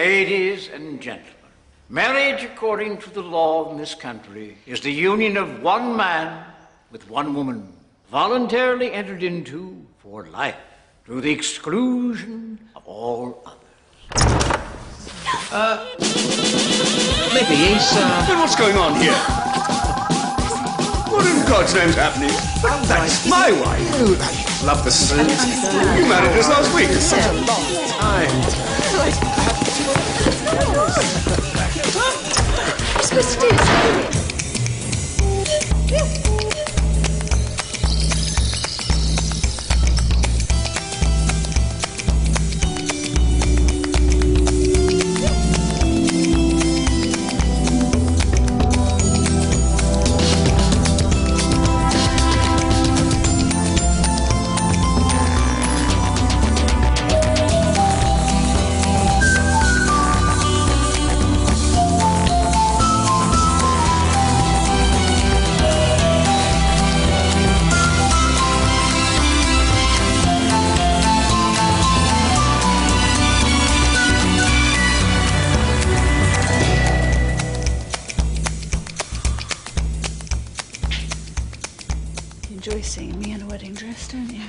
Ladies and gentlemen, marriage according to the law in this country is the union of one man with one woman, voluntarily entered into for life, to the exclusion of all others. Maybe he's, But what's going on here? What in God's name's happening? That's my wife. love the suit. You married us last week. Such a long time. You're supposed to do this. Enjoy seeing me in a wedding dress, don't you?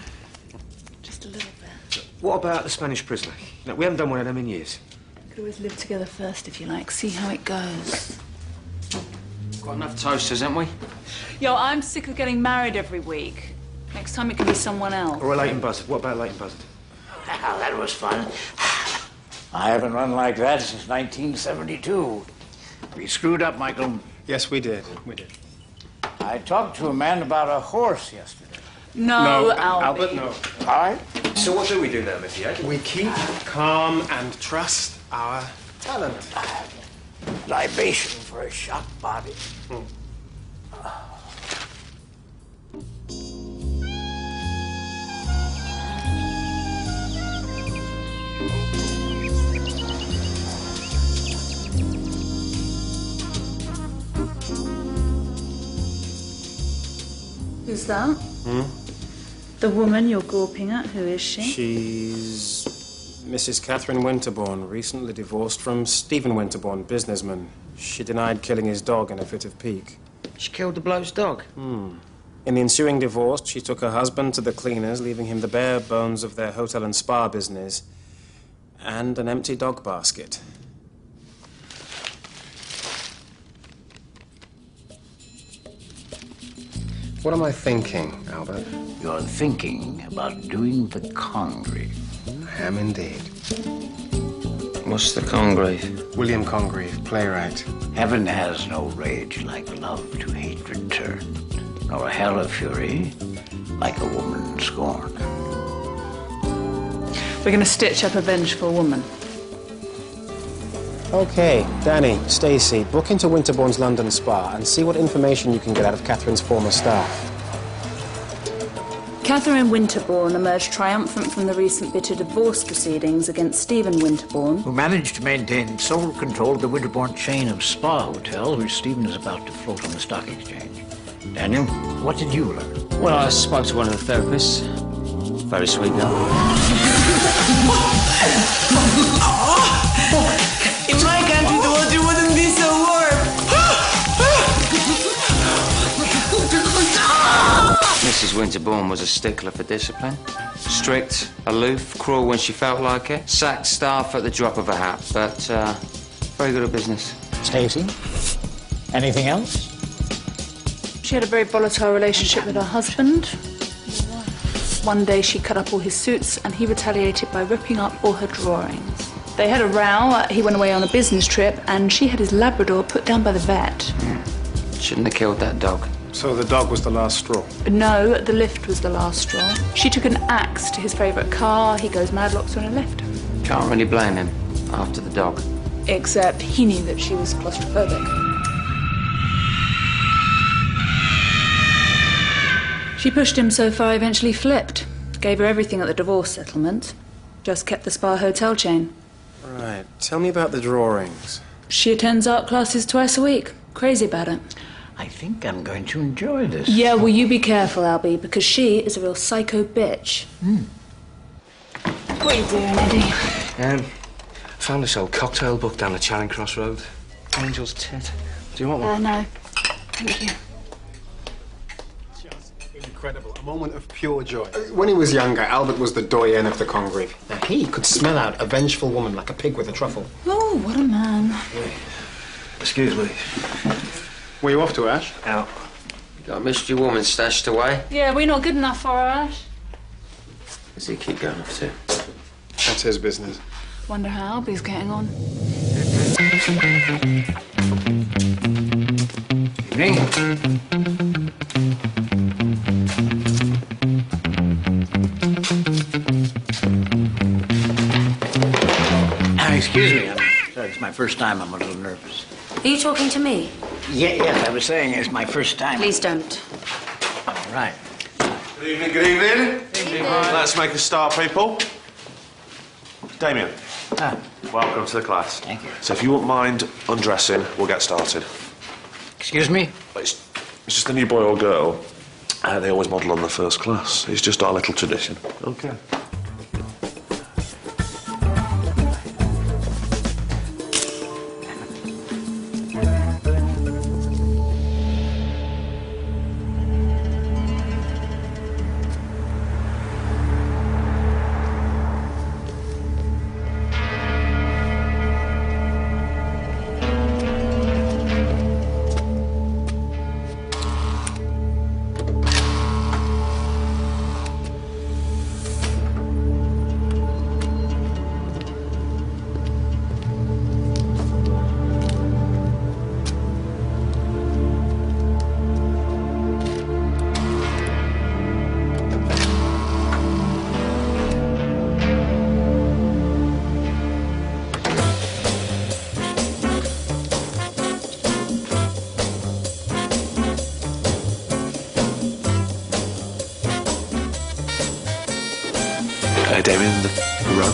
Just a little bit. What about the Spanish prisoner? No, we haven't done one of them in years. Could always live together first if you like. See how it goes. Got enough toasters, haven't we? Yo, I'm sick of getting married every week. Next time it can be someone else. Or a Leighton Buzzard. What about Leighton Buzzard? Well, that was fun. I haven't run like that since 1972. We screwed up, Michael. Yes, we did. We did. I talked to a man about a horse yesterday. No, Albert, no. All right? So what do we do now, Mickey? We keep calm and trust our talent. Libation for a shot body. Who's that? The woman you're gawping at, who is she? She's Mrs. Catherine Winterbourne, recently divorced from Stephen Winterbourne, businessman. She denied killing his dog in a fit of pique. She killed the bloke's dog. In the ensuing divorce, she took her husband to the cleaners, leaving him the bare bones of their hotel and spa business and an empty dog basket. What am I thinking, Albert? You're thinking about doing the Congreve. I am indeed. What's the Congreve? William Congreve, playwright. Heaven has no rage like love to hatred turned, nor a hell of fury like a woman scorned. We're going to stitch up a vengeful woman. Okay, Danny, Stacey, book into Winterbourne's London Spa and see what information you can get out of Catherine's former staff. Catherine Winterbourne emerged triumphant from the recent bitter divorce proceedings against Stephen Winterbourne. Who managed to maintain sole control of the Winterbourne chain of spa hotels, which Stephen is about to float on the stock exchange. Daniel, what did you learn? Well, I spoke to one of the therapists. Very sweet girl. In my country, the water wouldn't be so warm. Mrs. Winterbourne was a stickler for discipline. Strict, aloof, cruel when she felt like it. Sacked staff at the drop of a hat, but very good at business. Stacey, anything else? She had a very volatile relationship with her husband. One day she cut up all his suits and he retaliated by ripping up all her drawings. They had a row, he went away on a business trip and she had his Labrador put down by the vet. Shouldn't have killed that dog. So the dog was the last straw? No, the lift was the last straw. She took an axe to his favourite car, he goes mad, locks her in a lift. Can't really blame him after the dog. Except he knew that she was claustrophobic. She pushed him so far, he eventually flipped. Gave her everything at the divorce settlement. Just kept the spa hotel chain. Right. Tell me about the drawings. She attends art classes twice a week. Crazy about it. I think I'm going to enjoy this. Yeah, well, you be careful, Albie, because she is a real psycho bitch. What are you doing, Eddie? found this old cocktail book down the Charing Cross Road. Angel's Tit. Do you want one? No. Thank you. Incredible. A moment of pure joy. When he was younger, Albert was the doyen of the Congreve. Now, he could smell out a vengeful woman like a pig with a truffle. Oh, what a man. Excuse me. Where you off to, Ash? Out. Got a mystery woman stashed away. Yeah, we're not good enough for her, Ash. Where's he keep going off to? That's his business. Wonder how Albie's getting on. Evening. Excuse me. I'm sorry, it's my first time. I'm a little nervous. Are you talking to me? Yes, I was saying it's my first time. Please don't. All right. Good evening, good evening. Let's make a start, people. Damien, welcome to the class. Thank you. So if you wouldn't mind undressing, we'll get started. Excuse me? It's just a new boy or girl. They always model on the first class. It's just our little tradition. Okay. Damien, the run.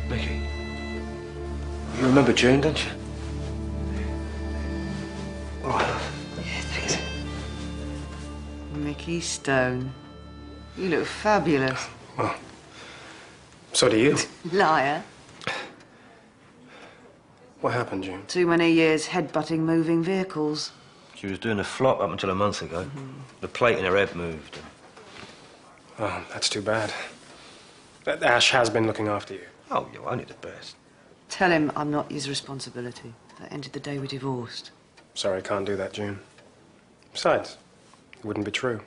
Mickey, you remember June, don't you? Oh. Yeah, thanks. Mickey Stone. You look fabulous. Well, so do you. Liar. What happened, June? Too many years headbutting moving vehicles. She was doing a flop up until a month ago. The plate in her head moved. Oh, that's too bad. Ash has been looking after you. Oh, you're only the best. Tell him I'm not his responsibility. That ended the day we divorced. Sorry, can't do that, June. Besides, it wouldn't be true.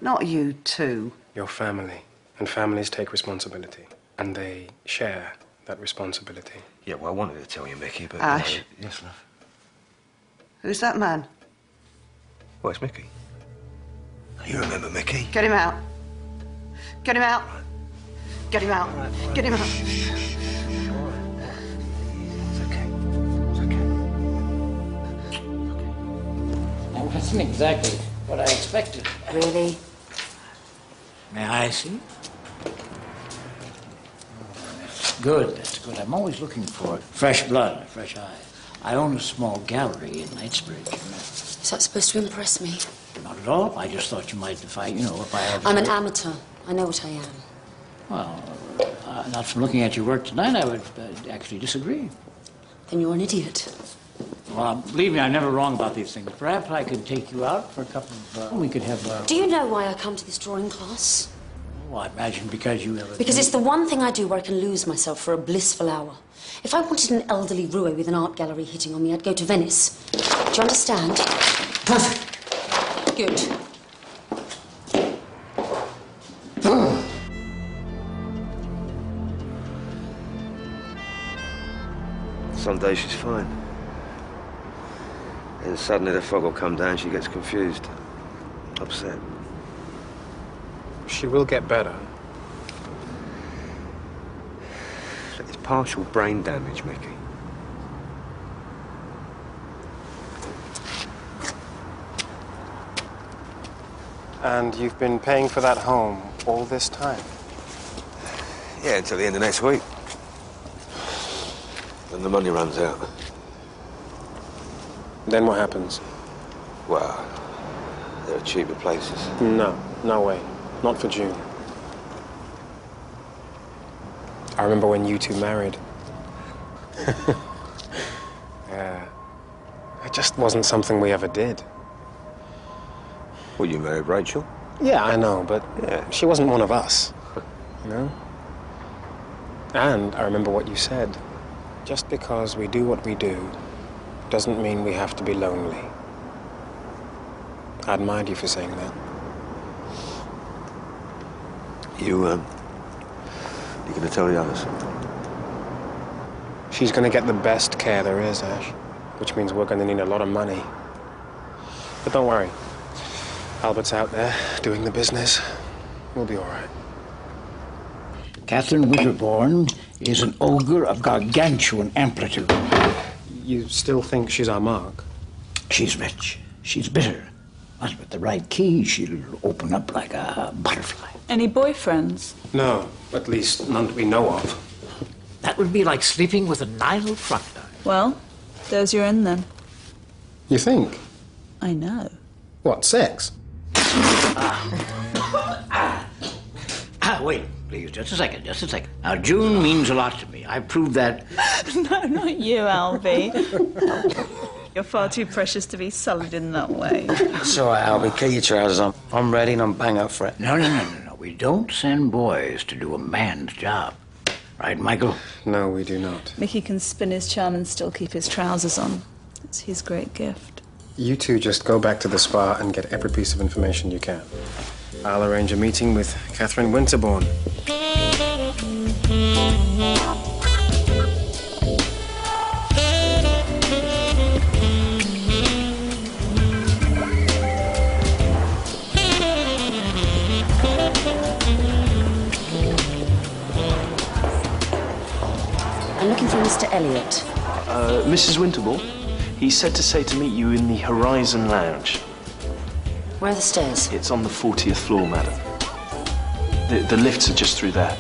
Not you, too. Your family. And families take responsibility. And they share that responsibility. Yeah, well, I wanted to tell you, Mickey, but... Ash. Yes, love. Who's that man? Well, it's Mickey. You remember Mickey? Get him out. Get him out. Get him out. Get him out. It's okay. It's okay. That wasn't exactly what I expected. Really? May I see? That's good, that's good. I'm always looking for fresh blood, fresh eyes. I own a small gallery in Knightsbridge. Is that supposed to impress me? Not at all. I just thought you might, if I had... I'm an amateur. I know what I am. Well, not from looking at your work tonight, I would actually disagree. Then you're an idiot. Well, believe me, I'm never wrong about these things. Perhaps I could take you out for a couple of... we could have... Do you know why I come to this drawing class? Oh, I imagine because you have a... Because it's the one thing I do where I can lose myself for a blissful hour. If I wanted an elderly roue with an art gallery hitting on me, I'd go to Venice. Do you understand? Perfect. Good. Some days she's fine. And suddenly the fog will come down, she gets confused. Upset. She will get better. It's partial brain damage, Mickey. And you've been paying for that home all this time? Yeah, until the end of next week. Then the money runs out. Then what happens? Well, there are cheaper places. No, no way. Not for June. I remember when you two married. Yeah. It just wasn't something we ever did. Well, you married Rachel? Yeah, I know, but Yeah. she wasn't one of us. You know? And I remember what you said. Just because we do what we do doesn't mean we have to be lonely. I admired you for saying that. You're gonna tell the others? She's gonna get the best care there is, Ash. Which means we're gonna need a lot of money. But don't worry. Albert's out there doing the business. We'll be all right. Catherine Winterbourne is an ogre of gargantuan amplitude. You still think she's our mark? She's rich. She's bitter. But with the right key, she'll open up like a butterfly. Any boyfriends? No, at least none that we know of. That would be like sleeping with a Nile crocodile. Well, there's your in then. You think? I know. What, sex? Wait, please, just a second. Now, June means a lot to me. I proved that. No, not you, Albie. You're far too precious to be sullied in that way. So, Albie, get your trousers on. I'm ready and I'm bang up for it. No. We don't send boys to do a man's job. Right, Michael? No, we do not. Mickey can spin his charm and still keep his trousers on. It's his great gift. You two just go back to the spa and get every piece of information you can. I'll arrange a meeting with Catherine Winterbourne. I'm looking for Mr. Elliot. Mrs. Winterbourne? He said to say to meet you in the Horizon Lounge. Where are the stairs? It's on the 40th floor, madam. The lifts are just through there.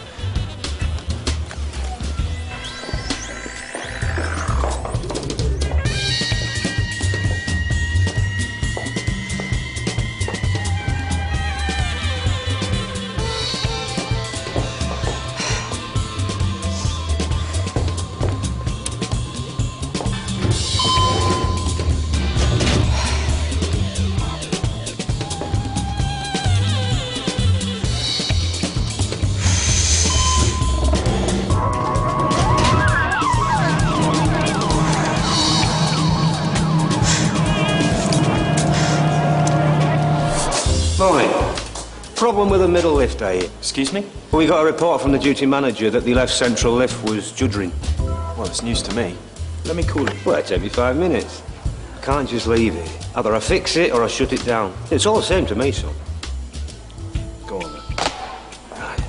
Problem with the middle lift, eh? Excuse me? Well, we got a report from the duty manager that the left central lift was juddering. Well, it's news to me. Let me call it. Well, it's every 5 minutes. I can't just leave it. Either I fix it or I shut it down. It's all the same to me, son. Go on, then. Right.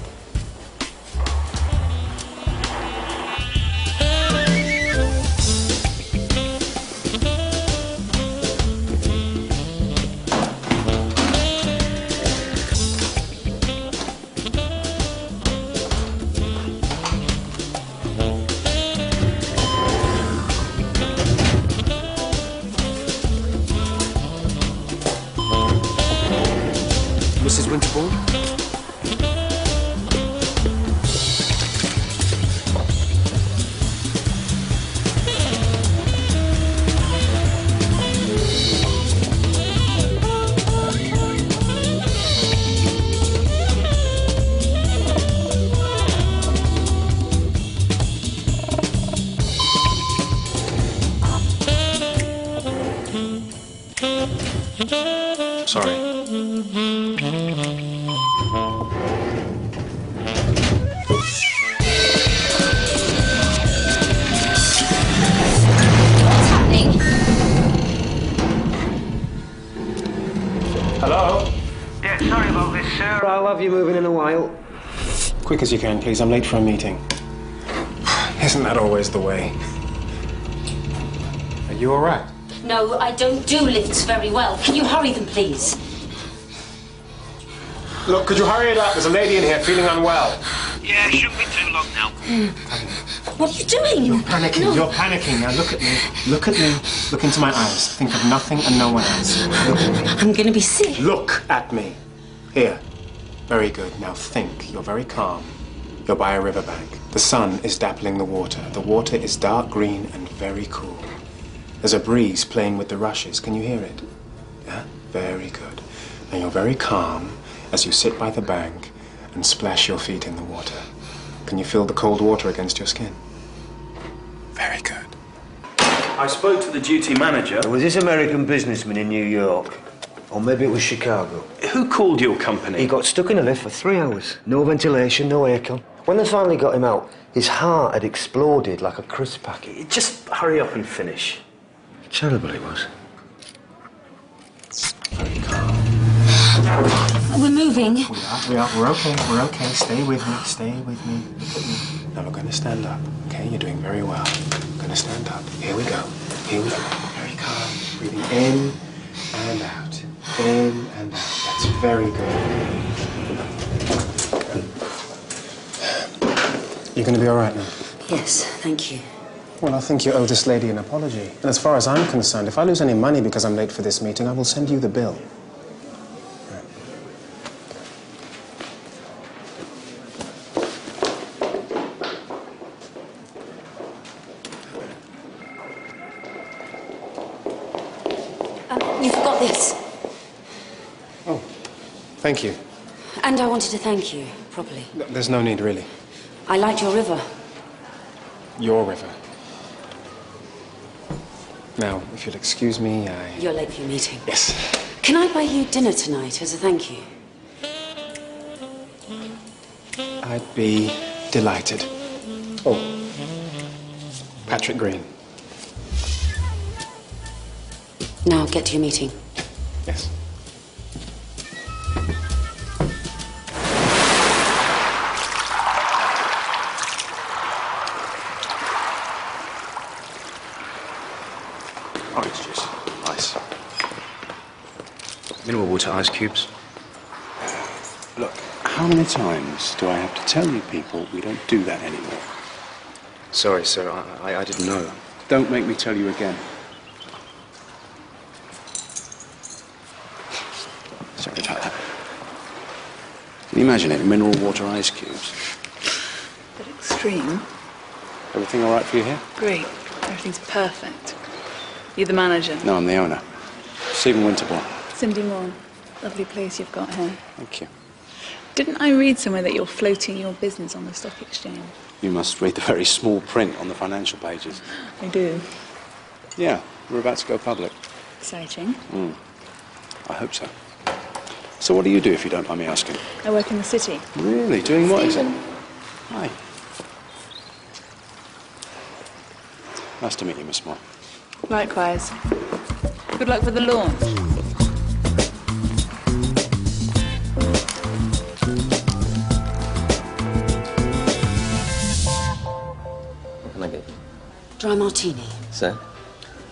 Mrs. Winterbourne? Sorry. Hello? Yeah, sorry about this, sir. I'll have you moving in a while. Quick as you can, please. I'm late for a meeting. Isn't that always the way? Are you all right? No, I don't do lifts very well. Can you hurry them, please? Look, could you hurry it up? There's a lady in here feeling unwell. Yeah, it shouldn't be too long now. What are you doing? You're panicking. No. You're panicking. Now look at me. Look at me. Look into my eyes. Think of nothing and no one else. Look at me. I'm gonna be sick. Look at me. Here. Very good. Now think. You're very calm. You're by a riverbank. The sun is dappling the water. The water is dark green and very cool. There's a breeze playing with the rushes. Can you hear it? Yeah? Very good. Now you're very calm as you sit by the bank and splash your feet in the water. Can you feel the cold water against your skin? Very good. I spoke to the duty manager. Was this American businessman in New York? Or maybe it was Chicago. Who called your company? He got stuck in a lift for 3 hours. No ventilation, no aircon. When they finally got him out, his heart had exploded like a crisp packet. Just hurry up and finish. Terrible it was. Very calm. We're moving. We are. We're okay. We're okay. Stay with me. Stay with me. Look at me. Now we're going to stand up. Okay? You're doing very well. We're going to stand up. Here we go. Here we go. Very calm. Breathing in and out. In and out. That's very good. You're going to be all right now? Yes, thank you. Well, I think you owe this lady an apology. And as far as I'm concerned, if I lose any money because I'm late for this meeting, I will send you the bill. You forgot this. Oh, thank you. And I wanted to thank you, properly. There's no need, really. I liked your river. Your river. Now, if you'll excuse me, You're late for your meeting. Yes. Can I buy you dinner tonight as a thank you? I'd be delighted. Oh, Patrick Green. Now get to your meeting. Yes. Orange juice. Ice. Mineral water ice cubes. Look, how many times do I have to tell you people we don't do that anymore? Sorry, sir. I didn't know. Don't make me tell you again. Sorry about that. Can you imagine it? Mineral water ice cubes. Bit extreme. Everything all right for you here? Great. Everything's perfect. You're the manager. No, I'm the owner. Stephen Winterbourne. Cindy Moore. Lovely place you've got here. Thank you. Didn't I read somewhere that you're floating your business on the stock exchange? You must read the very small print on the financial pages. I do. Yeah, we're about to go public. Exciting. I hope so. So what do you do, if you don't mind me asking? I work in the city. Really? Doing what Stephen. exactly? Hi. Nice to meet you, Miss Moore. Likewise. Good luck with the launch. What can I get? Dry martini. Sir?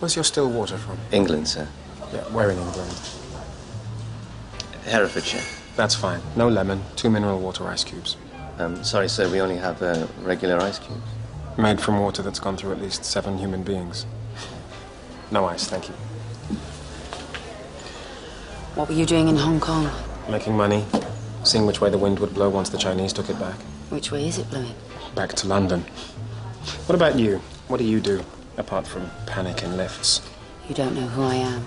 Where's your still water from? England, sir. Yeah, where in England? Herefordshire. That's fine. No lemon, 2 mineral water ice cubes. Sorry, sir, we only have regular ice cubes. Made from water that's gone through at least 7 human beings. No ice, thank you. What were you doing in Hong Kong? Making money, seeing which way the wind would blow once the Chinese took it back. Which way is it blowing? Back to London. What about you? What do you do, apart from panic in lifts? You don't know who I am.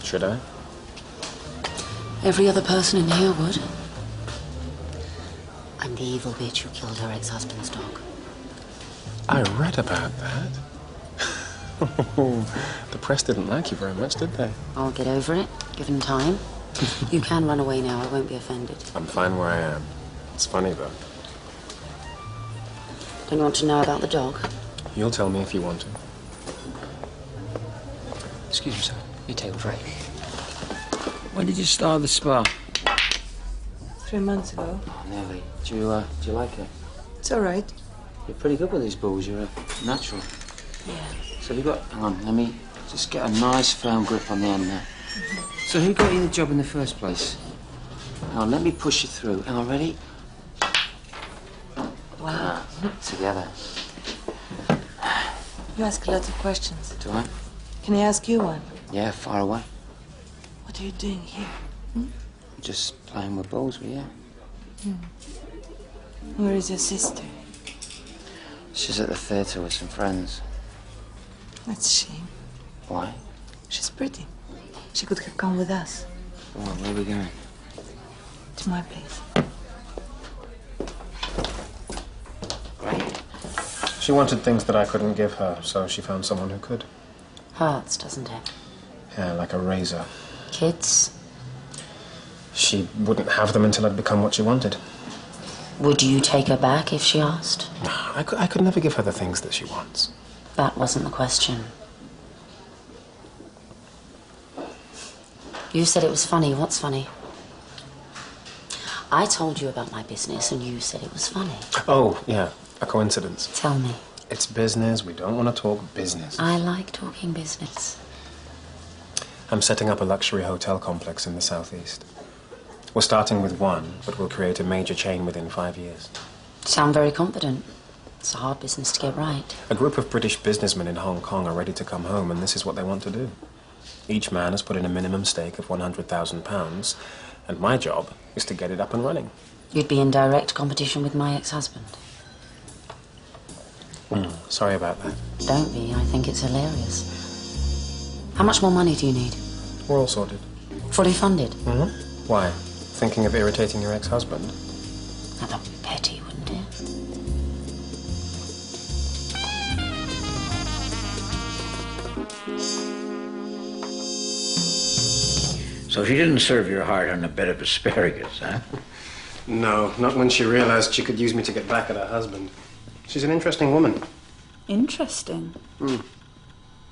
Should I? Every other person in here would. I'm the evil bitch who killed her ex-husband's dog. I read about that. The press didn't like you very much, did they? I'll get over it, given time. You can run away now, I won't be offended. I'm fine where I am. It's funny, though. Don't you want to know about the dog? You'll tell me if you want to. Excuse me, sir. Your table tray. When did you start the spa? 3 months ago. Oh, nearly. Do you like it? It's all right. You're pretty good with these balls. You're a natural. Yeah. So have you got... Hang on, let me just get a nice firm grip on the end there. So who got you the job in the first place? Now, let me push you through. Hang on, ready? Wow. Together. You ask a lot of questions. Do I? Can I ask you one? Yeah, far away. What are you doing here? Just playing with balls with you. Where is your sister? She's at the theatre with some friends. That's a shame. Why? She's pretty. She could have come with us. Well, where are we going? To my place. Great. She wanted things that I couldn't give her, so she found someone who could. Hurts, doesn't it? Yeah, like a razor. Kids? She wouldn't have them until I'd become what she wanted. Would you take her back if she asked? No, I could never give her the things that she wants. That wasn't the question. You said it was funny. What's funny? I told you about my business and you said it was funny. Oh, yeah, a coincidence. Tell me. It's business. We don't want to talk business. I like talking business. I'm setting up a luxury hotel complex in the southeast. We're starting with one, but we'll create a major chain within 5 years. Sound very confident. It's a hard business to get right. A group of British businessmen in Hong Kong are ready to come home, and this is what they want to do. Each man has put in a minimum stake of £100,000, and my job is to get it up and running. You'd be in direct competition with my ex-husband. Sorry about that. Don't be. I think it's hilarious. How much more money do you need? We're all sorted. Fully funded? Mm-hmm. Why? Thinking of irritating your ex-husband? That'd be petty, wouldn't it? So she didn't serve your heart on a bed of asparagus, huh? No, not when she realized she could use me to get back at her husband. She's an interesting woman. Interesting.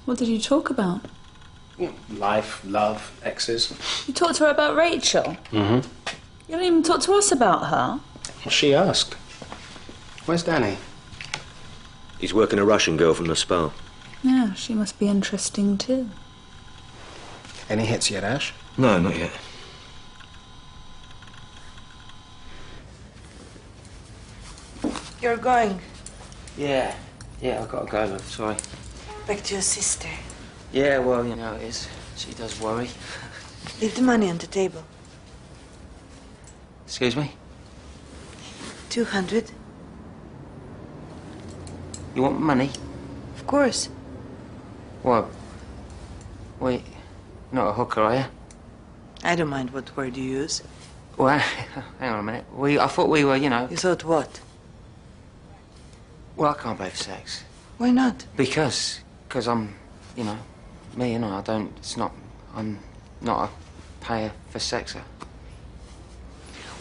What did you talk about? Life, love, exes. You talked to her about Rachel? Mm-hmm. You didn't even talk to us about her. She asked. Where's Danny? He's working a Russian girl from the spa. Yeah, she must be interesting too. Any hits yet, Ash? No, not yet. You're going Yeah, I've got to go, love. Sorry. back to your sister. Yeah, well, you know it is. She does worry. Leave the money on the table. Excuse me? 200. You want money? Of course. What? Wait, not a hooker, are you? I don't mind what word you use. Well, hang on a minute. I thought we were, you know... You thought what? Well, I can't pay for sex. Why not? Because I'm, you know, me, you know, I'm not a payer for sexer.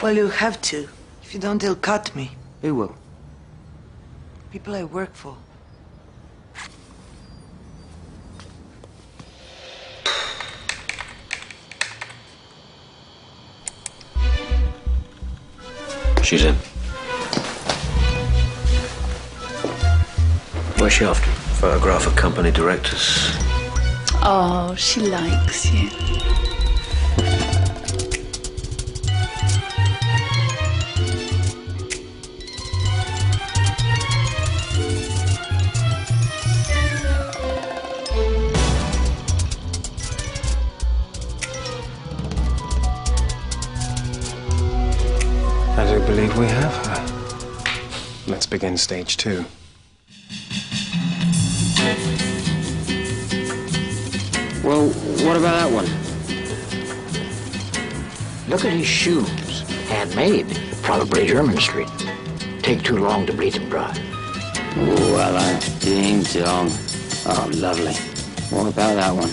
Well, you have to. If you don't, they'll cut me. Who will? People I work for. She's in. Where's she off to? Photograph of company directors. Oh, she likes you. I do believe we have her. Let's begin stage 2. Well, what about that one? Look at his shoes. Handmade. Probably German Street. Take too long to bleed them dry. Well, ding dong. Oh, lovely. What about that one?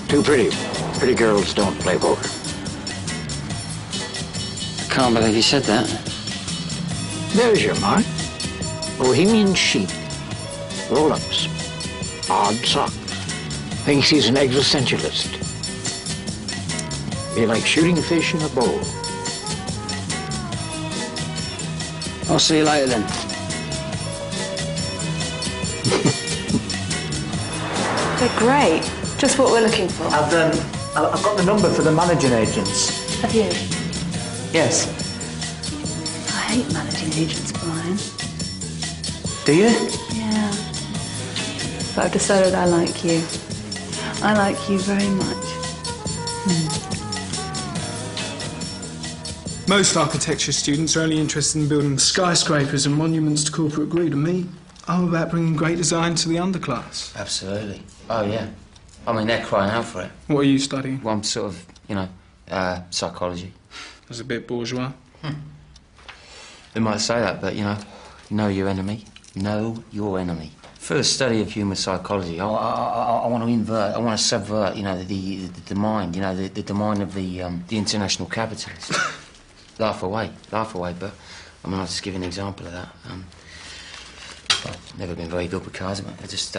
Too pretty. Pretty girls don't play poker. Can't believe you said that. There's your mark. Bohemian chic. Roll-ups. Odd socks. Thinks he's an existentialist. Be like shooting fish in a bowl. I'll see you later then. They're great. Just what we're looking for. I've I've got the number for the managing agents. Have you? Yes. I hate managing agents, Brian. Do you? Yeah. But I've decided I like you. I like you very much. Most architecture students are only interested in building skyscrapers and monuments to corporate greed, and me, I'm about bringing great design to the underclass. Absolutely. Oh, yeah. I mean, they're crying out for it. What are you studying? Well, I'm sort of, you know, psychology. That's a bit bourgeois. They might say that, but, you know your enemy. Know your enemy. For the study of human psychology, I want to invert, I want to subvert, you know, the mind, you know, the mind of the international capitalist. Laugh away, but I mean, I'll just give you an example of that. I've never been very good with cards, but I just,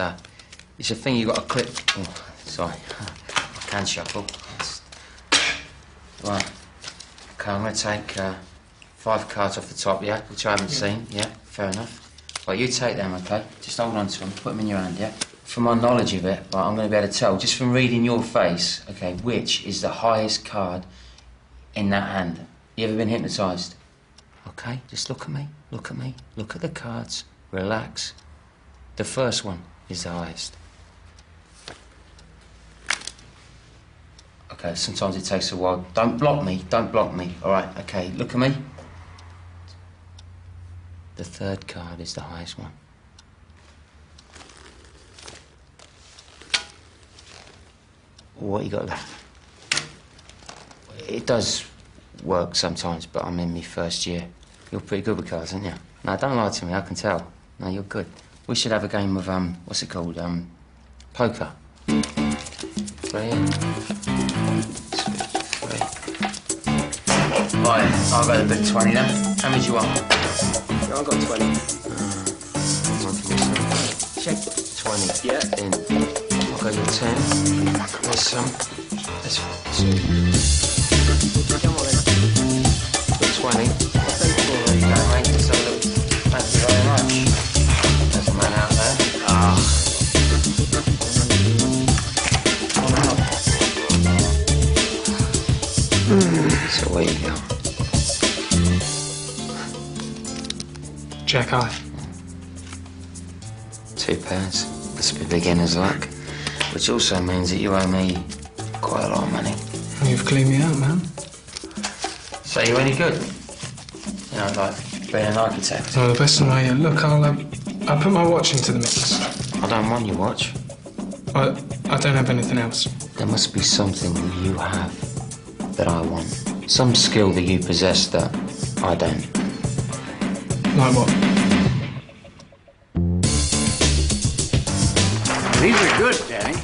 it's a thing you got to click. Oh, sorry, I can shuffle. Right, okay, I'm going to take 5 cards off the top, yeah, which I haven't seen, yeah, fair enough. Right, you take them, okay? Just hold on to them, put them in your hand, yeah? From my knowledge of it, right, I'm going to be able to tell, just from reading your face, okay, which is the highest card in that hand. You ever been hypnotised? Okay, just look at me, look at the cards, relax. The first one is the highest. Okay, sometimes it takes a while. Don't block me, all right? Okay, look at me. The third card is the highest one. What you got left? It does work sometimes, but I'm in my first year. You're pretty good with cards, aren't you? No, don't lie to me, I can tell. No, you're good. We should have a game of, what's it called? Poker. 3. 3. Right, I'll go the big 20 then. How many do you want? I've got 20. Check. 20. Yeah. In. I'll go to 10. There's some. There's 2. Come on then. 20. There you go, mate. So look, thank you very much. There's a man out there. So where you go? Jack high. 2 pairs. That's a bit beginner's luck. Which also means that you owe me quite a lot of money. You've cleaned me out, man. So you're any good? You know, like being an architect? Oh, the best way. Look, I'll put my watch into the mix. I don't want your watch. I don't have anything else. There must be something you have that I want. Some skill that you possess that I don't. Like what? These are good, Danny.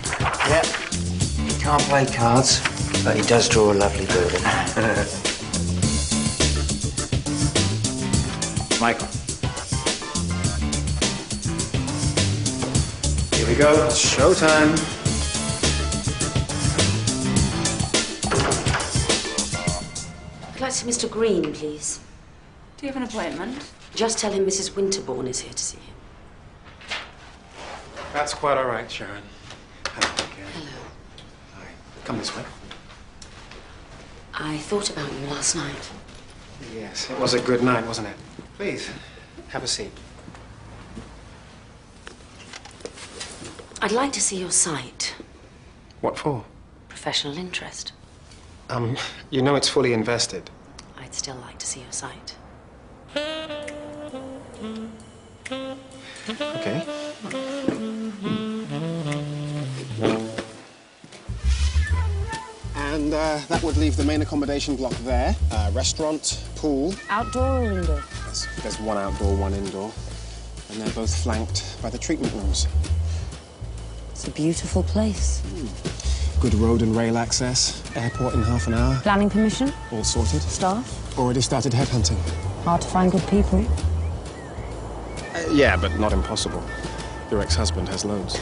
Yeah. He can't play cards, but he does draw a lovely building. Michael. Here we go. It's showtime. I'd like to see Mr. Green, please. Do you have an appointment? Just tell him Mrs. Winterbourne is here to see him. That's quite all right, Sharon. Hello again. Hello. Hi. Come this way. I thought about you last night. Yes, it was a good night, wasn't it? Please, have a seat. I'd like to see your site. What for? Professional interest. You know it's fully invested. I'd still like to see your site. Okay. And that would leave the main accommodation block there. Restaurant, pool. Outdoor or indoor? There's one outdoor, one indoor. And they're both flanked by the treatment rooms. It's a beautiful place. Good road and rail access. Airport in half an hour. Planning permission? All sorted. Staff? Already started headhunting. Hard to find good people. Yeah, but not impossible. Your ex-husband has loads.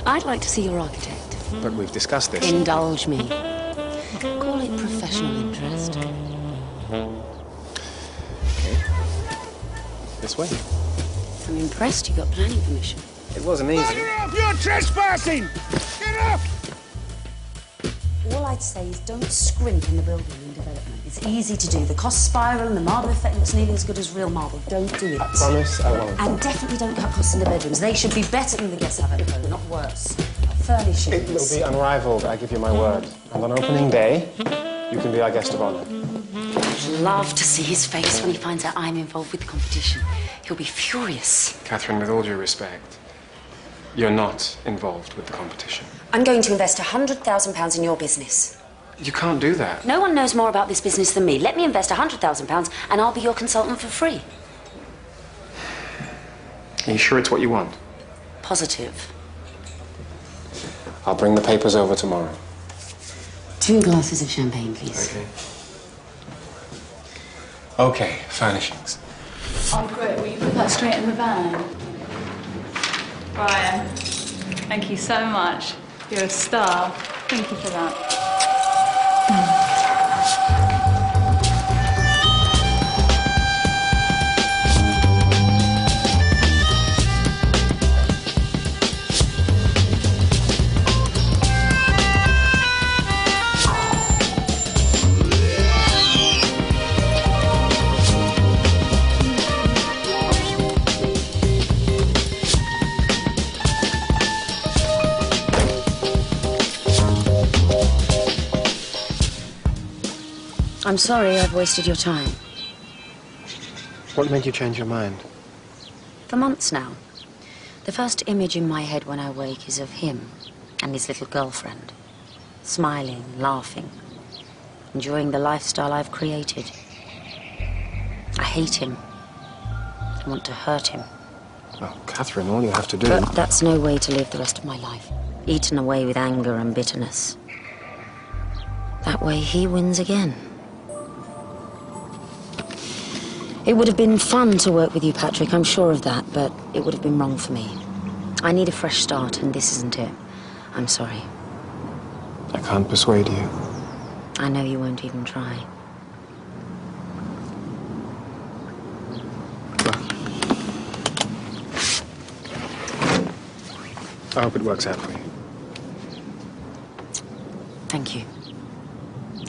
I'd like to see your architect. But we've discussed this. Indulge me. Call it professional interest. Okay. This way. I'm impressed you got planning permission. It wasn't easy. You're trespassing! Get All I'd say is don't scrimp in the building and development. It's easy to do. The cost spiral and the marble effect looks nearly as good as real marble. Don't do it. I promise I won't. And definitely don't cut costs in the bedrooms. They should be better than the guests have at home, not worse. Furnishings. It will be unrivaled, I give you my word. And on opening day, you can be our guest of honor. I'd love to see his face when he finds out I'm involved with the competition. He'll be furious. Catherine, with all due respect, you're not involved with the competition. I'm going to invest £100,000 in your business. You can't do that. No one knows more about this business than me. Let me invest £100,000 and I'll be your consultant for free. Are you sure it's what you want? Positive. I'll bring the papers over tomorrow. 2 glasses of champagne, please. Okay. Okay, furnishings. Oh, great. Will you put that straight in the van? Brian, thank you so much. You're a star. Thank you for that. I'm sorry I've wasted your time. What made you change your mind? For months now. The first image in my head when I wake is of him and his little girlfriend. Smiling, laughing, enjoying the lifestyle I've created. I hate him. I want to hurt him. Well, Catherine, all you have to do... But that's no way to live the rest of my life. Eaten away with anger and bitterness. That way he wins again. It would have been fun to work with you, Patrick, I'm sure of that, but it would have been wrong for me. I need a fresh start, and this isn't it. I'm sorry. I can't persuade you. I know you won't even try. I hope it works out for you. Thank you.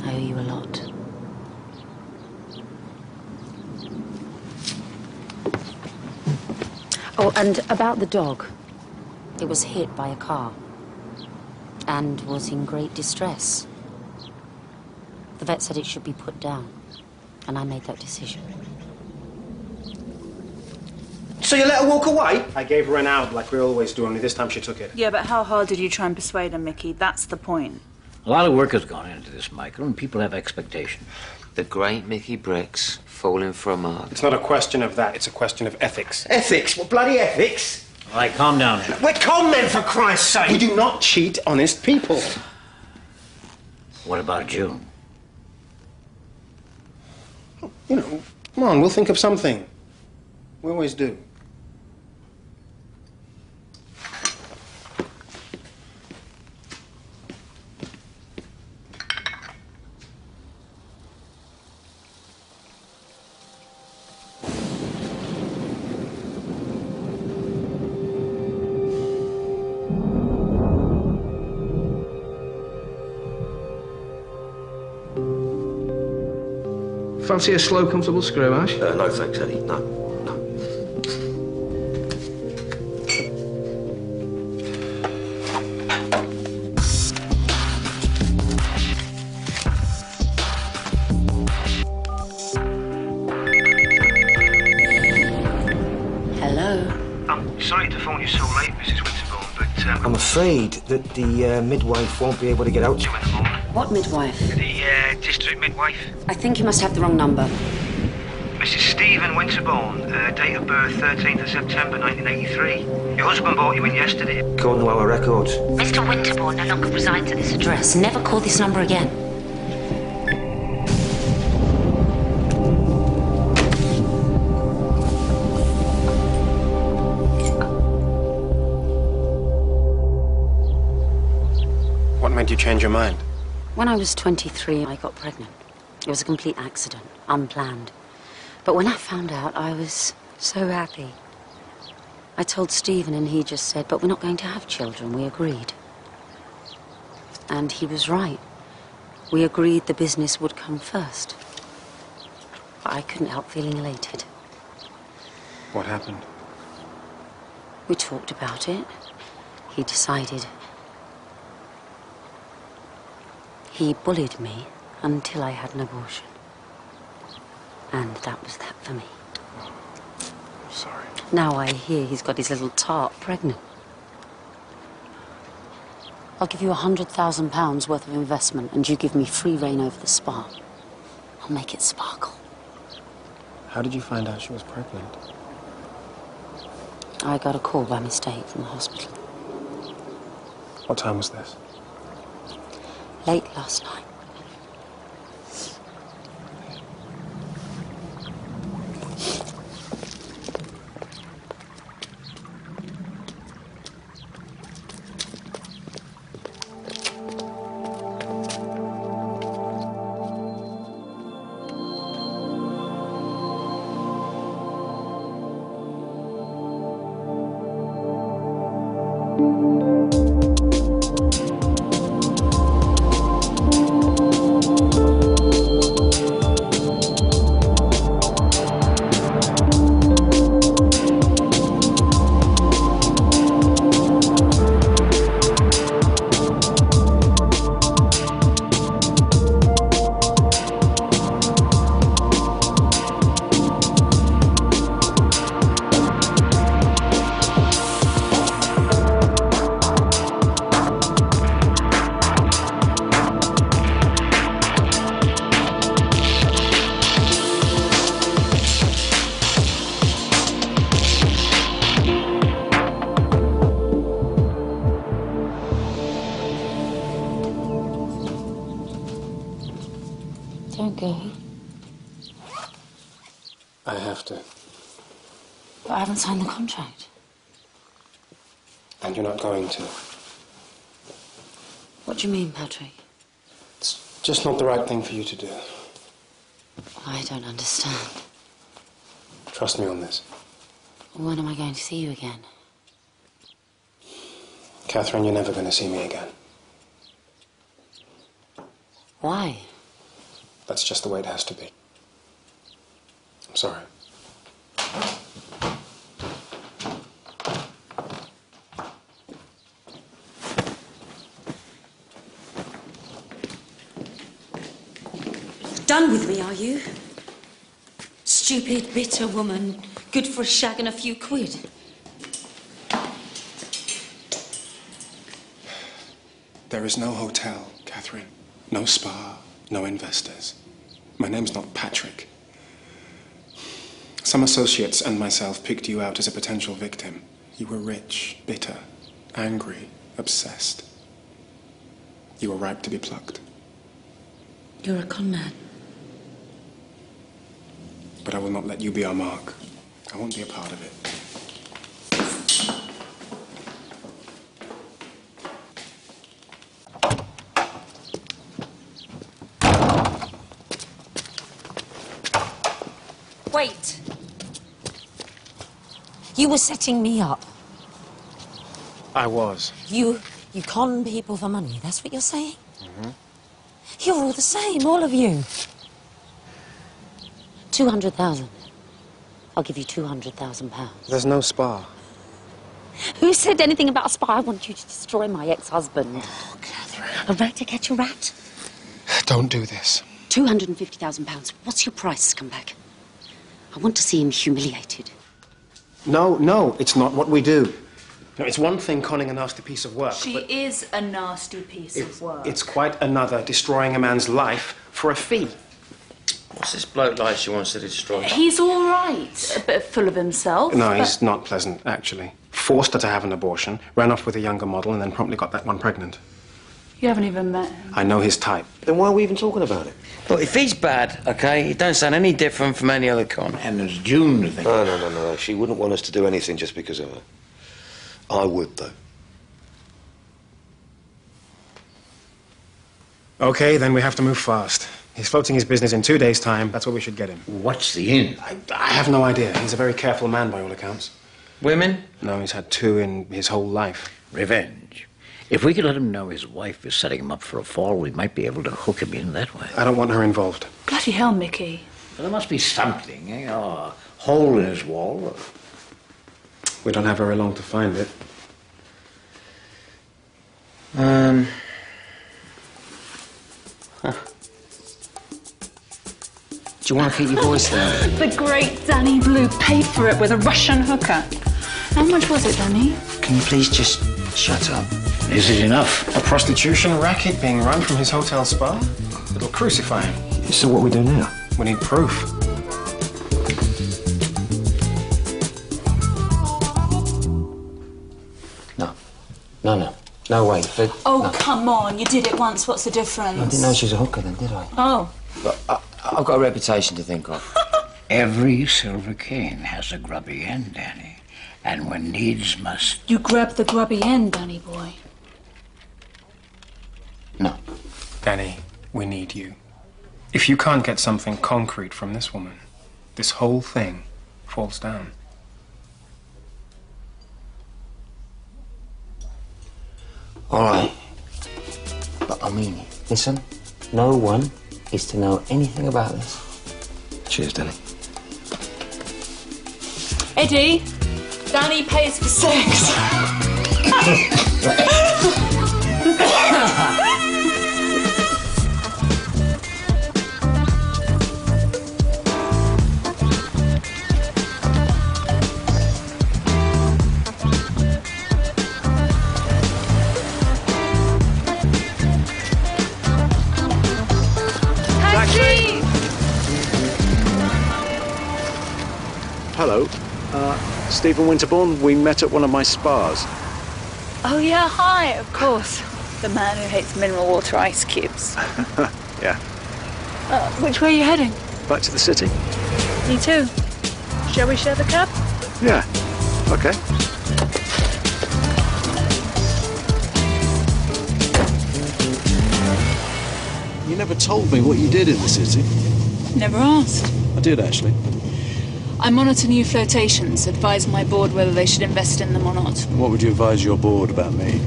I owe you a lot. Oh, and about the dog. It was hit by a car and was in great distress. The vet said it should be put down, and I made that decision. So you let her walk away? I gave her an out like we always do, only this time she took it. Yeah, but how hard did you try and persuade her, Mickey? That's the point. A lot of work has gone into this, Michael, and people have expectations. The great Mickey Briggs falling for a mark. It's not a question of that, it's a question of ethics. Ethics? What bloody ethics? All right, calm down here. We're con men, for Christ's sake! We do not cheat honest people. What about June? You know, come on, we'll think of something. We always do. Fancy a slow, comfortable screw, Ash? No thanks, Eddie. No. Hello? I'm sorry to phone you so late, Mrs. Winterbourne, but... I'm afraid that the midwife won't be able to get out to you in the morning. What midwife? The district midwife. I think you must have the wrong number. Mrs. Stephen Winterbourne, date of birth 13th of September 1983. Your husband brought you in yesterday. According to our records. Mr. Winterbourne no longer resides at this address. Never call this number again. What made you change your mind? When I was 23, I got pregnant. It was a complete accident, unplanned. But when I found out, I was so happy. I told Stephen and he just said, but we're not going to have children. We agreed. And he was right. We agreed the business would come first. But I couldn't help feeling elated. What happened? We talked about it. He decided. He bullied me until I had an abortion. And that was that for me. I'm sorry. Now I hear he's got his little tart pregnant. I'll give you £100,000 worth of investment and you give me free rein over the spa. I'll make it sparkle. How did you find out she was pregnant? I got a call by mistake from the hospital. What time was this? Late last night. Don't go. I have to. But I haven't signed the contract. And you're not going to. What do you mean, Patrick? It's just not the right thing for you to do. I don't understand. Trust me on this. When am I going to see you again? Catherine, you're never going to see me again. Why? That's just the way it has to be. I'm sorry. Done with me, are you? Stupid, bitter woman, good for a shag and a few quid. There is no hotel, Catherine. No spa, no investors. My name's not Patrick. Some associates and myself picked you out as a potential victim. You were rich, bitter, angry, obsessed. You were ripe to be plucked. You're a con man. But I will not let you be our mark. I won't be a part of it. Wait. You were setting me up. I was. You con people for money, that's what you're saying? Mm-hmm. You're all the same, all of you. 200,000. I'll give you 200,000 pounds. There's no spa. Who said anything about a spa? I want you to destroy my ex-husband. Oh, Catherine. A rat to catch a rat? Don't do this. 250,000 pounds. What's your price, scumbag? I want to see him humiliated. No, it's not what we do. No, it's one thing conning a nasty piece of work. She is a nasty piece of work. It's quite another destroying a man's life for a fee. What's this bloke like she wants to destroy? He's all right, a bit full of himself. No, but... he's not pleasant, actually. Forced her to have an abortion, ran off with a younger model, and then promptly got that one pregnant. You haven't even met him. I know his type. Then why are we even talking about it? Look, if he's bad, okay, he don't sound any different from any other con. And there's June to think. No. She wouldn't want us to do anything just because of her. I would, though. Okay, then we have to move fast. He's floating his business in 2 days' time. That's what we should get him. What's the end? I have no idea. He's a very careful man, by all accounts. Women? No, he's had 2 in his whole life. Revenge. If we could let him know his wife is setting him up for a fall, we might be able to hook him in that way. I don't want her involved. Bloody hell, Mickey. Well, there must be something, a hole in his wall. We don't have very long to find it. Do you want to keep your voice down? The great Danny Blue paid for it with a Russian hooker. How much was it, Danny? Can you please just shut up? Is it enough? A prostitution racket being run from his hotel spa? It'll crucify him. So what we do now? We need proof. No way. Fred. Oh, No. come on. You did it once. What's the difference? I didn't know she was a hooker then, did I? Oh. But I've got a reputation to think of. Every silver cane has a grubby end, Danny. And when needs must... You grabbed the grubby end, Danny boy. No. Danny, we need you. If you can't get something concrete from this woman, this whole thing falls down. All right. But I mean it. Listen, no one is to know anything about this. Cheers, Danny. Eddie, Danny pays for sex. Hello. Stephen Winterbourne. We met at one of my spas. Oh, yeah, hi, of course. The man who hates mineral water ice cubes. Yeah. Which way are you heading? Back to the city. Me too. Shall we share the cab? Yeah. Okay. You never told me what you did in the city. Never asked. I did, actually. I monitor new flotations, advise my board whether they should invest in them or not. What would you advise your board about me?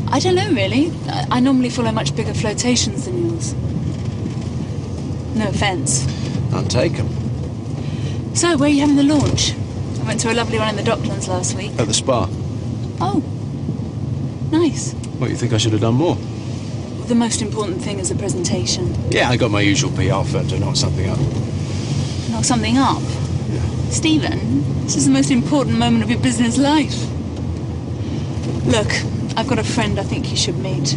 I don't know, really. I normally follow much bigger flotations than yours. No offence. None taken. So, where are you having the launch? I went to a lovely one in the Docklands last week. At the spa. Oh. Nice. What, you think I should have done more? The most important thing is the presentation. Yeah, I got my usual PR firm to knock something up. Knock something up? Yeah. Stephen, this is the most important moment of your business life. Look, I've got a friend I think you should meet.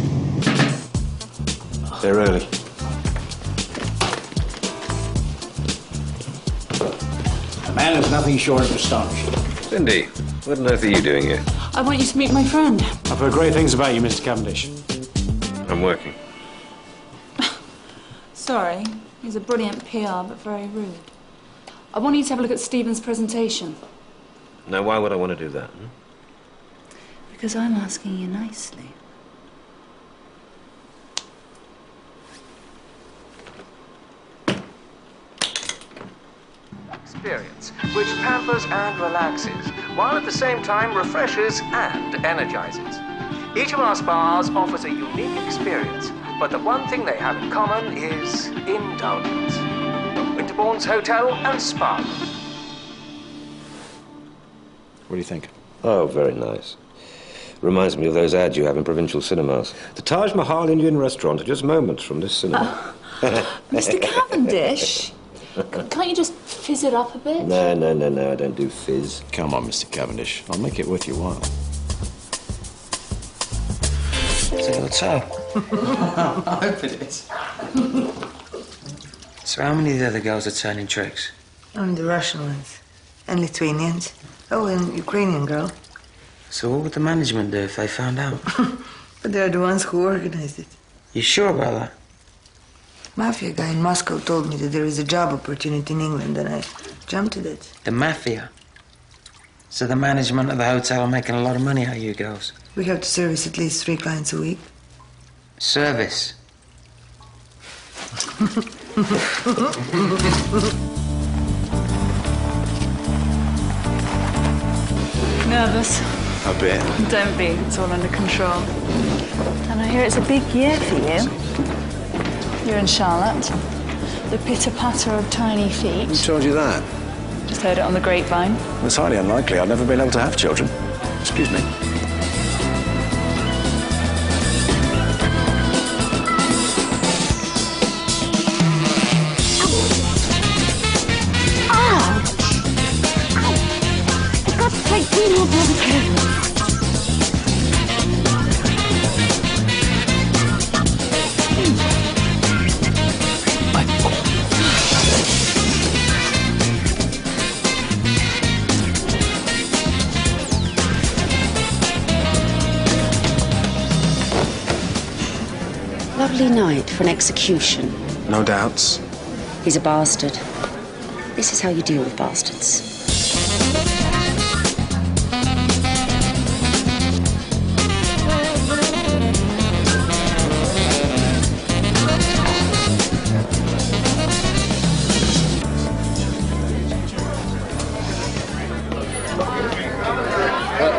They're early. The man is nothing short of astonishing. Cindy, what on earth are you doing here? I want you to meet my friend. I've heard great things about you, Mr. Cavendish. I'm working. Sorry, he's a brilliant PR, but very rude. I want you to have a look at Stephen's presentation. Now, why would I want to do that? Because I'm asking you nicely. Experience, which pampers and relaxes, while at the same time refreshes and energizes. Each of our spas offers a unique experience, but the one thing they have in common is indulgence. Winterbourne's Hotel and Spa. What do you think? Oh, very nice. Reminds me of those ads you have in provincial cinemas. The Taj Mahal Indian restaurant, just moments from this cinema. Mr. Cavendish, can't you just fizz it up a bit? No, I don't do fizz. Come on, Mr. Cavendish. I'll make it worth your while. It's a hotel. I hope it is. So how many of the other girls are turning tricks? Only the Russian ones. And Lithuanians. Oh, and Ukrainian girl. So what would the management do if they found out? But they're the ones who organized it. You sure about that? Mafia guy in Moscow told me that there is a job opportunity in England, and I jumped at it. The mafia? So the management of the hotel are making a lot of money out of you girls? We have to service at least 3 clients a week. Service? Nervous. A bit. Don't be, it's all under control. And I hear it's a big year for you. You're in Charlotte. The pitter-patter of tiny feet. Who told you that? Just heard it on the grapevine. It's highly unlikely. I've never been able to have children. Excuse me. Lovely night for an execution. No doubts. He's a bastard. This is how you deal with bastards.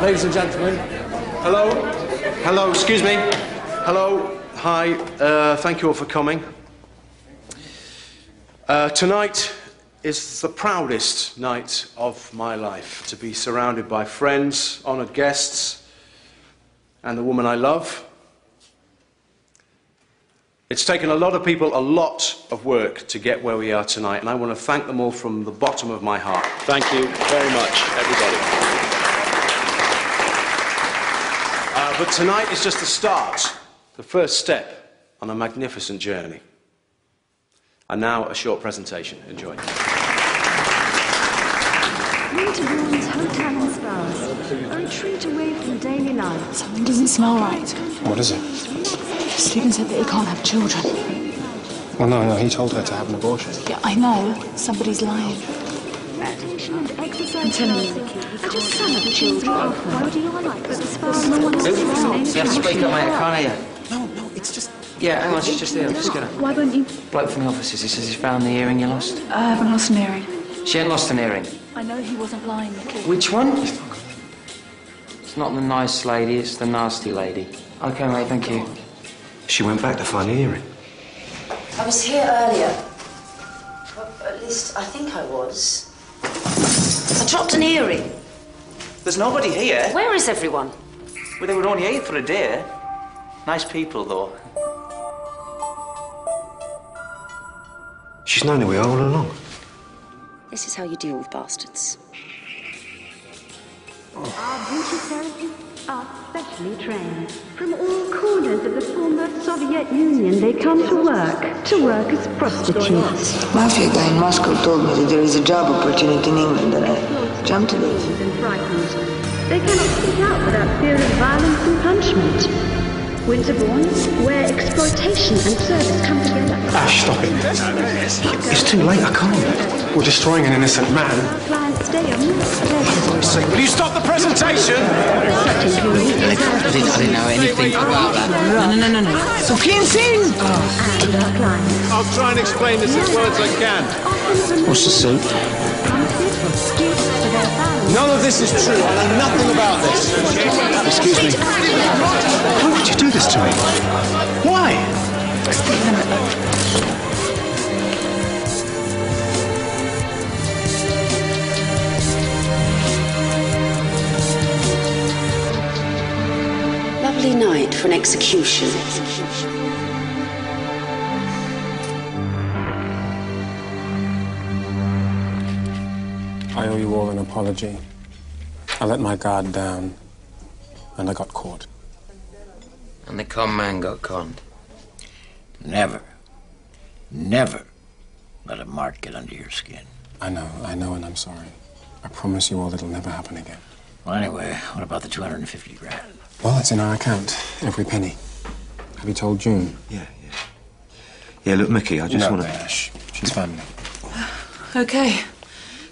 Ladies and gentlemen, hello. Hello, excuse me. Hello, hi, thank you all for coming. Tonight is the proudest night of my life, to be surrounded by friends, honoured guests, and the woman I love. It's taken a lot of people a lot of work to get where we are tonight, and I want to thank them all from the bottom of my heart. Thank you very much, everybody. But tonight is just the start, the first step on a magnificent journey. And now a short presentation. Enjoy. Winterbourne's Hotel and Spas are a treat away from daily life. Something doesn't smell right. What is it? Stephen said that he can't have children. Well, no, he told her to have an abortion. Yeah, I know. Somebody's lying. Meditation and exercise are just some of the children offer. Why would you like but the spas no one else You have to speak up, mate. I can't hear you. No, it's just... Yeah, hang on, she's just here. Just get her. Why won't you? Bloke from the offices, he says he's found the earring you lost. I haven't lost an earring. She ain't lost an earring. I know he wasn't lying, Nicky. Which one? It's not the nice lady, it's the nasty lady. Okay, mate, thank you. She went back to find the earring. I was here earlier. Well, at least I think I was. I dropped an earring. There's nobody here. Where is everyone? Well, they were only here for a day. Nice people, though. She's known we all along. This is how you deal with bastards. Our beauty therapists are specially trained. From all corners of the former Soviet Union, they come to work as prostitutes. Mafia guy in Moscow told me that there is a job opportunity in England, and I jumped to it. And frightened. They cannot speak out without fear of violence and punishment. Winterbourne, where exploitation and service come together. Ash, stop it. It's too late, I can't. We're destroying an innocent man. Clients stay on this. Will you stop the presentation? I didn't know anything about that. No. So can't sing! I'll try and explain this as well as I can. What's the suit? None of this is true. I know nothing about this. Excuse me. Why would you do this to me? Why? Lovely night for an execution. I owe you all an apology. I let my guard down, and I got caught. And the con man got conned. Never let a mark get under your skin. I know, and I'm sorry. I promise you all it'll never happen again. Well, anyway, what about the 250 grand? Well, it's in our account, every penny. Have you told June? Yeah. Yeah, look, Mickey, I just want to... Ash. She's family. Okay.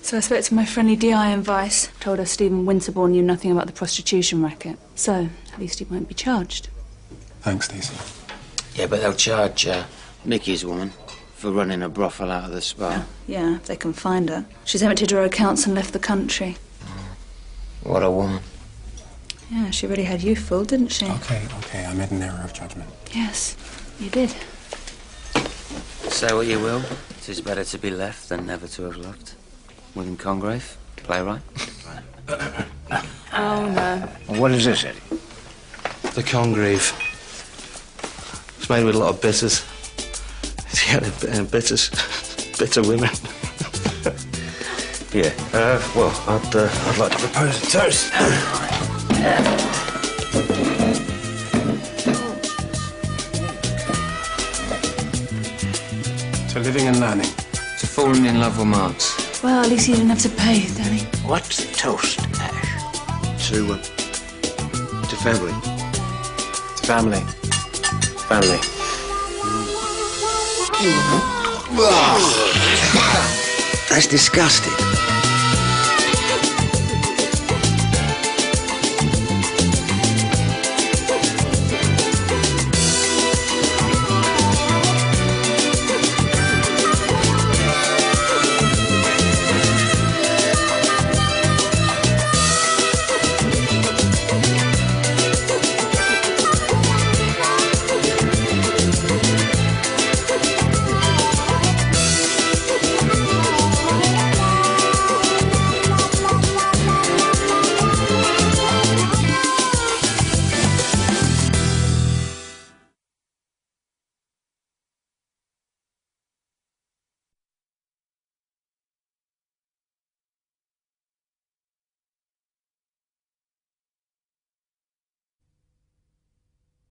So I spoke to my friendly DI in Vice. Told her Stephen Winterbourne knew nothing about the prostitution racket. So, at least he won't be charged. Thanks, Stacey. Yeah, but they'll charge Mickey's woman for running a brothel out of the spa. Yeah, if they can find her. She's emptied her accounts and left the country. What a woman. Yeah, she really had you fooled, didn't she? Okay, I made an error of judgment. Yes, you did. Say what you will, it is better to be left than never to have loved. William Congreve, playwright. Oh, no. Well, what is this, Eddie? The Congreve. It's made with a lot of bitters. Yeah, bitters. Bitter women. Yeah, well, I'd like to propose a toast. To living and learning. To falling in love with Marx. Well, at least you didn't have to pay, Danny. What's the toast, Ash? To family. To family. Family. That's disgusting.